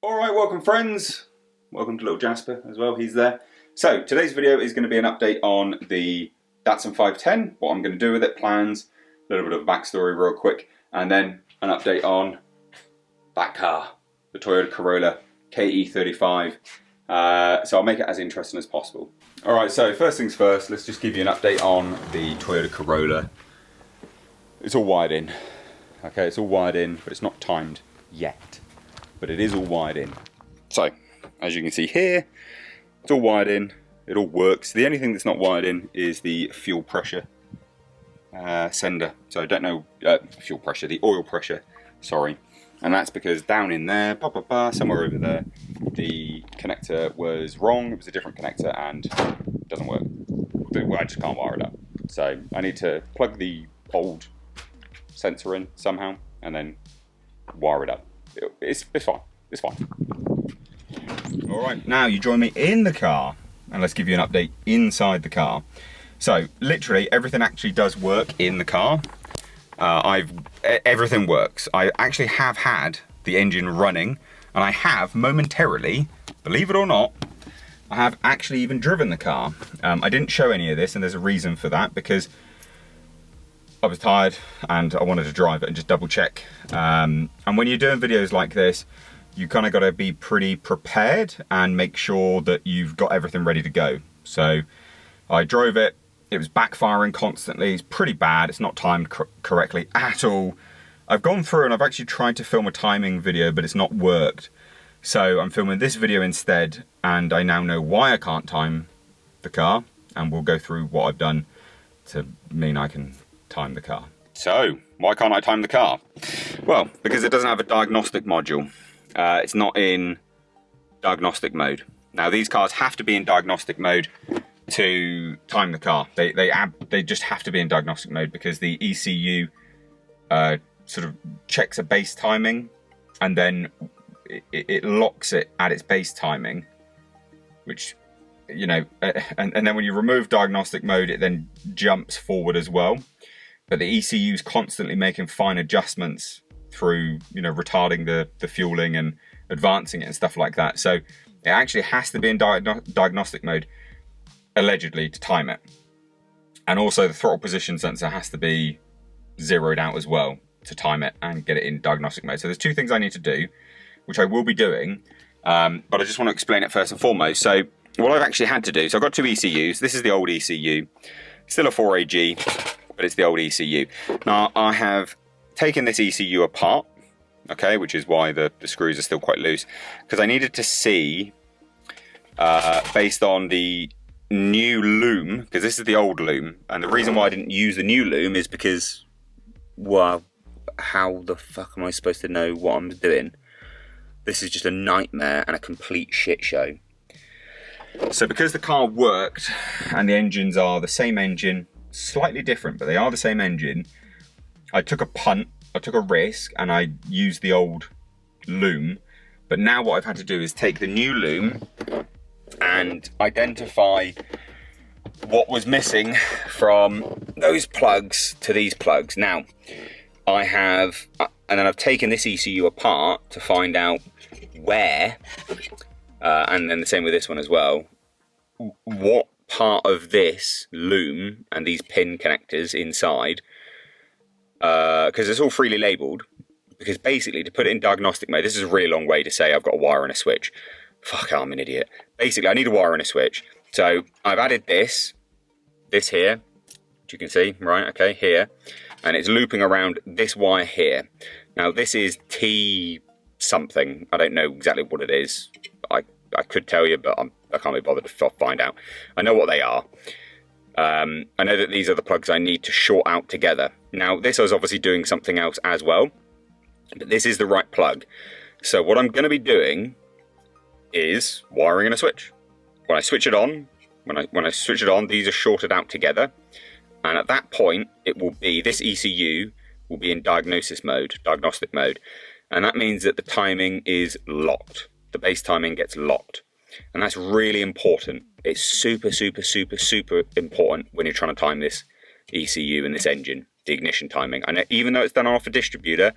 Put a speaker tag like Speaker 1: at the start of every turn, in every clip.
Speaker 1: Alright, welcome friends. Welcome to little Jasper as well, he's there. So today's video is going to be an update on the Datsun 510, what I'm going to do with it, plans, a little bit of backstory real quick, and then an update on that car, the Toyota Corolla KE35. So I'll make it as interesting as possible. Alright, so first things first, let's just give you an update on the Toyota Corolla. It's all wired in. Okay, it's all wired in, but it's not timed yet. But it is all wired in. So, as you can see here, it's all wired in, it all works. The only thing that's not wired in is the fuel pressure sender. So I don't know, fuel pressure, the oil pressure, sorry. And that's because down in there, somewhere over there, the connector was wrong. It was a different connector and it doesn't work. I just can't wire it up. So I need to plug the old sensor in somehow and then wire it up. It's fine. It's fine. Alright, now you join me in the car and let's give you an update inside the car. So literally everything actually does work in the car. Everything works. I actually have had the engine running and I have momentarily, believe it or not, I have actually even driven the car. I didn't show any of this and there's a reason for that because I was tired and I wanted to drive it and just double check. And when you're doing videos like this, you kind of got to be pretty prepared and make sure that you've got everything ready to go. So I drove it, it was backfiring constantly, it's pretty bad, it's not timed correctly at all. I've gone through and I've actually tried to film a timing video, but it's not worked. So I'm filming this video instead, and I now know why I can't time the car, and we'll go through what I've done to mean I can time the car. So, why can't I time the car? Well, because it doesn't have a diagnostic module. It's not in diagnostic mode. Now, these cars have to be in diagnostic mode to time the car. They just have to be in diagnostic mode because the ECU sort of checks a base timing and then it locks it at its base timing, which, you know, and then when you remove diagnostic mode, it then jumps forward as well. But the ECU is constantly making fine adjustments through, you know, retarding the fueling and advancing it and stuff like that. So it actually has to be in diagnostic mode, allegedly, to time it. And also the throttle position sensor has to be zeroed out as well to time it and get it in diagnostic mode. So there's two things I need to do, which I will be doing, but I just want to explain it first and foremost. So what I've actually had to do, so I've got two ECUs. This is the old ECU, still a 4AG, but it's the old ECU. Now, I have taken this ECU apart, okay, which is why the screws are still quite loose, because I needed to see, based on the new loom, because this is the old loom, and the reason why I didn't use the new loom is because, well, how the fuck am I supposed to know what I'm doing? This is just a nightmare and a complete shit show. So because the car worked, and the engines are the same engine, slightly different, but they are the same engine, I took a punt, I took a risk, and I used the old loom. But now what I've had to do is take the new loom and identify what was missing from those plugs to these plugs. Now, I have, and then I've taken this ECU apart to find out where, and then the same with this one as well, what part of this loom and these pin connectors inside, because it's all freely labelled, because basically to put it in diagnostic mode, this is a really long way to say I've got a wire and a switch. Fuck, I'm an idiot. Basically, I need a wire and a switch. So I've added this here, which you can see, right, okay, here, and it's looping around this wire here. Now this is T something, I don't know exactly what it is. I could tell you, but I can't be bothered to find out. I know what they are. I know that these are the plugs I need to short out together. Now, this is obviously doing something else as well, but this is the right plug. So what I'm going to be doing is wiring in a switch. When I switch it on, when I switch it on, these are shorted out together, and at that point, it will be, this ECU will be in diagnostic mode, and that means that the timing is locked. The base timing gets locked. And that's really important. It's super, super, super, super important when you're trying to time this ECU and this engine, the ignition timing. And even though it's done off a distributor,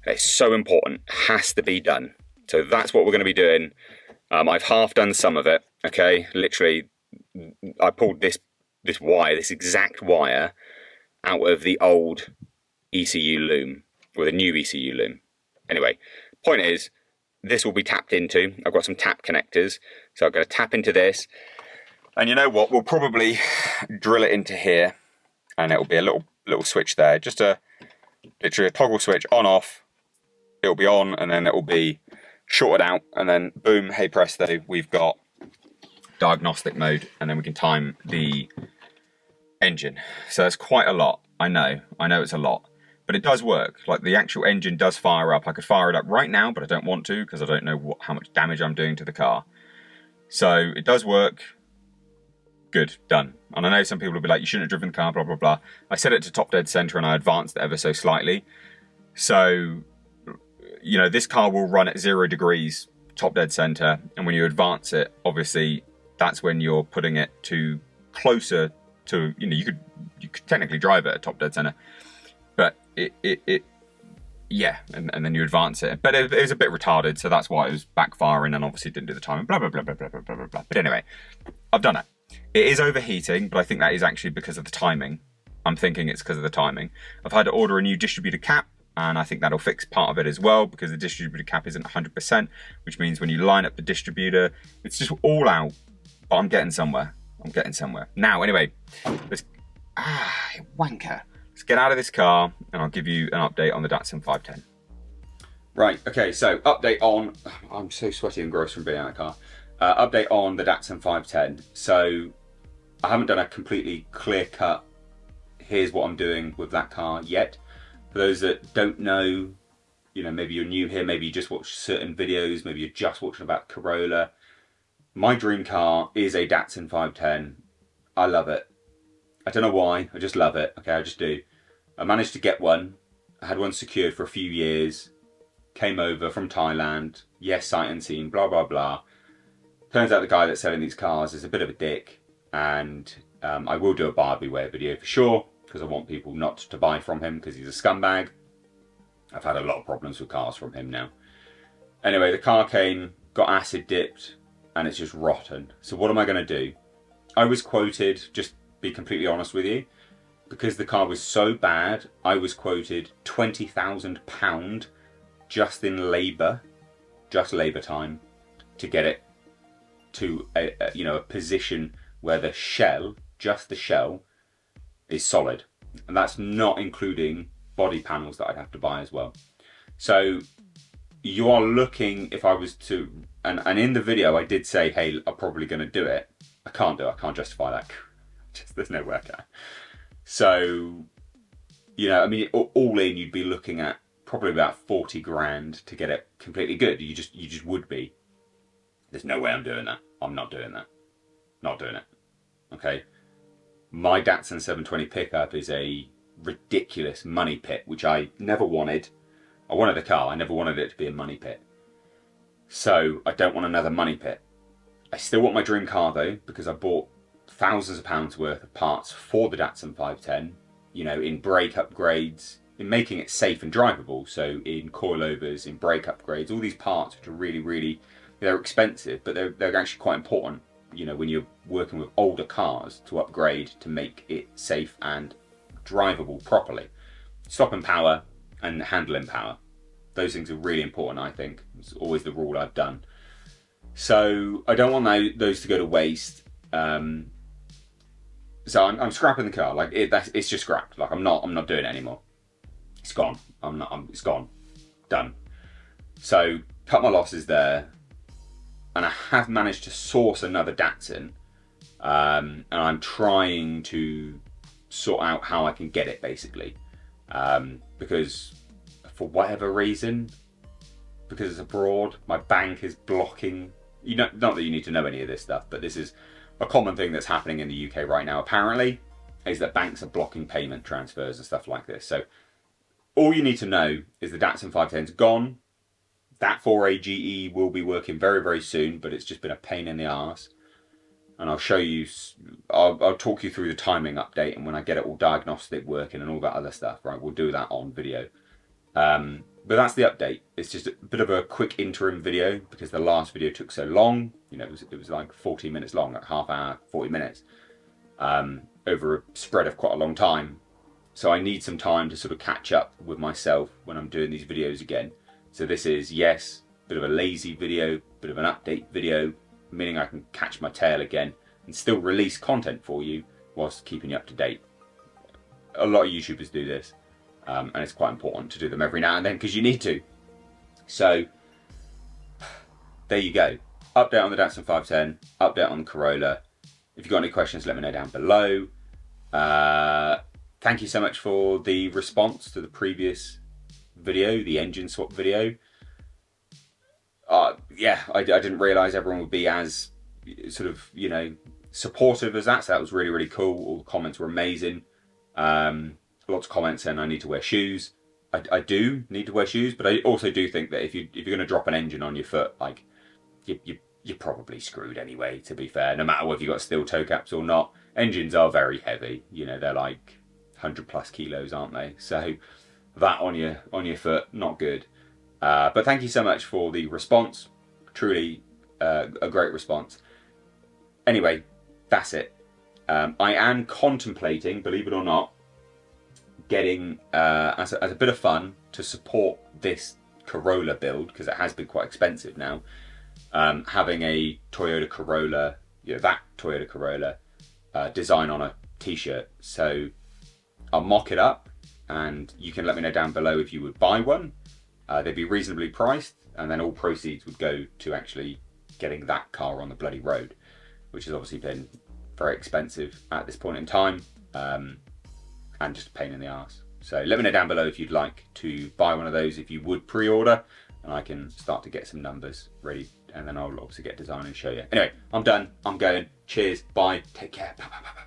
Speaker 1: it's so important. It has to be done. So that's what we're going to be doing. I've half done some of it, okay? Literally, I pulled this wire, this exact wire, out of the old ECU loom, or the new ECU loom. Anyway, point is, this will be tapped into. I've got some tap connectors, so I'm going to tap into this. And you know what? We'll probably drill it into here, and it'll be a little switch there. Just literally a toggle switch on off. It'll be on, and then it will be shorted out, and then boom, hey presto, we've got diagnostic mode, and then we can time the engine. So that's quite a lot. I know it's a lot, but it does work. Like, the actual engine does fire up. I could fire it up right now, but I don't want to because I don't know how much damage I'm doing to the car. So it does work. Good, done. And I know some people will be like, you shouldn't have driven the car, blah, blah, blah. I set it to top dead center and I advanced it ever so slightly. So, you know, this car will run at 0 degrees top dead center. And when you advance it, obviously, that's when you're putting it to closer to, you know, you could technically drive it at top dead center. But yeah, and then you advance it. But it was a bit retarded, so that's why it was backfiring and obviously didn't do the timing, blah, blah, blah, blah, blah, blah, blah, blah. But anyway, I've done it. It is overheating, but I think that is actually because of the timing. I'm thinking it's because of the timing. I've had to order a new distributor cap, and I think that'll fix part of it as well, because the distributor cap isn't 100%, which means when you line up the distributor, it's just all out. But I'm getting somewhere. Now, anyway, let's... wanker. Let's get out of this car, and I'll give you an update on the Datsun 510. Right, okay, so update on... I'm so sweaty and gross from being out of the car. Update on the Datsun 510. So, I haven't done a completely clear-cut, here's what I'm doing with that car yet. For those that don't know, you know, maybe you're new here, maybe you just watch certain videos, maybe you're just watching about Corolla. My dream car is a Datsun 510. I love it. I don't know why, I just love it. Okay, I just do. I managed to get one. I had one secured for a few years. Came over from Thailand. Yes, sight unseen, blah, blah, blah. Turns out the guy that's selling these cars is a bit of a dick. And I will do a buyer beware video for sure, because I want people not to buy from him because he's a scumbag. I've had a lot of problems with cars from him now. Anyway, the car came, got acid dipped, and it's just rotten. So what am I going to do? I was quoted, just be completely honest with you, because the car was so bad, I was quoted £20,000 just in labour, just labour time, to get it to a position where the shell, just the shell, is solid. And that's not including body panels that I'd have to buy as well. So you are looking, if I was to, and in the video I did say, hey, I'm probably going to do it. I can't do it, I can't justify that. There's no way I can. So, you know, I mean, all in, you'd be looking at probably about 40 grand to get it completely good. You just would be. There's no way I'm doing that. I'm not doing that. Not doing it. Okay. My Datsun 720 pickup is a ridiculous money pit, which I never wanted. I wanted a car. I never wanted it to be a money pit. So I don't want another money pit. I still want my dream car though, because I bought thousands of pounds worth of parts for the Datsun 510, you know, in brake upgrades, in making it safe and drivable. So in coilovers, in brake upgrades, all these parts which are really, really, they're expensive, but they're actually quite important, you know, when you're working with older cars to upgrade to make it safe and drivable properly. Stopping power and handling power. Those things are really important, I think. It's always the rule I've done. So I don't want those to go to waste. So I'm scrapping the car. Like it's just scrapped. Like I'm not doing it anymore. It's gone. It's gone. Done. So cut my losses there, and I have managed to source another Datsun, and I'm trying to sort out how I can get it basically, because for whatever reason, because it's abroad, my bank is blocking. You know, not that you need to know any of this stuff, but this is a common thing that's happening in the UK right now, apparently, is that banks are blocking payment transfers and stuff like this. So all you need to know is the Datsun 510's gone. That 4AGE will be working very, very soon, but it's just been a pain in the arse. And I'll show you, I'll talk you through the timing update, and when I get it all diagnostic working and all that other stuff, right, we'll do that on video. but that's the update. It's just a bit of a quick interim video because the last video took so long. You know, it was like 40 minutes long, like half hour, 40 minutes, over a spread of quite a long time. So I need some time to sort of catch up with myself when I'm doing these videos again. So this is, yes, a bit of a lazy video, bit of an update video, meaning I can catch my tail again and still release content for you whilst keeping you up to date. A lot of YouTubers do this, and it's quite important to do them every now and then because you need to. So there you go. Update on the Datsun 510, update on the Corolla. If you've got any questions, let me know down below. Thank you so much for the response to the previous video, the engine swap video. Yeah, I didn't realise everyone would be as sort of, you know, supportive as that. So that was really, really cool. All the comments were amazing. Lots of comments saying I need to wear shoes. I do need to wear shoes, but I also do think that if you're going to drop an engine on your foot, like you're probably screwed anyway. To be fair, no matter whether you've got steel toe caps or not, engines are very heavy. You know, they're like 100+ kilos, aren't they? So that on your foot, not good. But thank you so much for the response. Truly a great response. Anyway, that's it. I am contemplating, believe it or not, getting as a bit of fun to support this Corolla build, because it has been quite expensive now, having a Toyota Corolla, you know, that Toyota Corolla design on a t-shirt. So I'll mock it up and you can let me know down below if you would buy one. They'd be reasonably priced, and then all proceeds would go to actually getting that car on the bloody road, which has obviously been very expensive at this point in time, and just a pain in the arse. So let me know down below if you'd like to buy one of those, if you would pre-order, and I can start to get some numbers ready, and then I'll obviously get design and show you. Anyway, I'm done, I'm going. Cheers, bye, take care, bye, bye, bye, bye.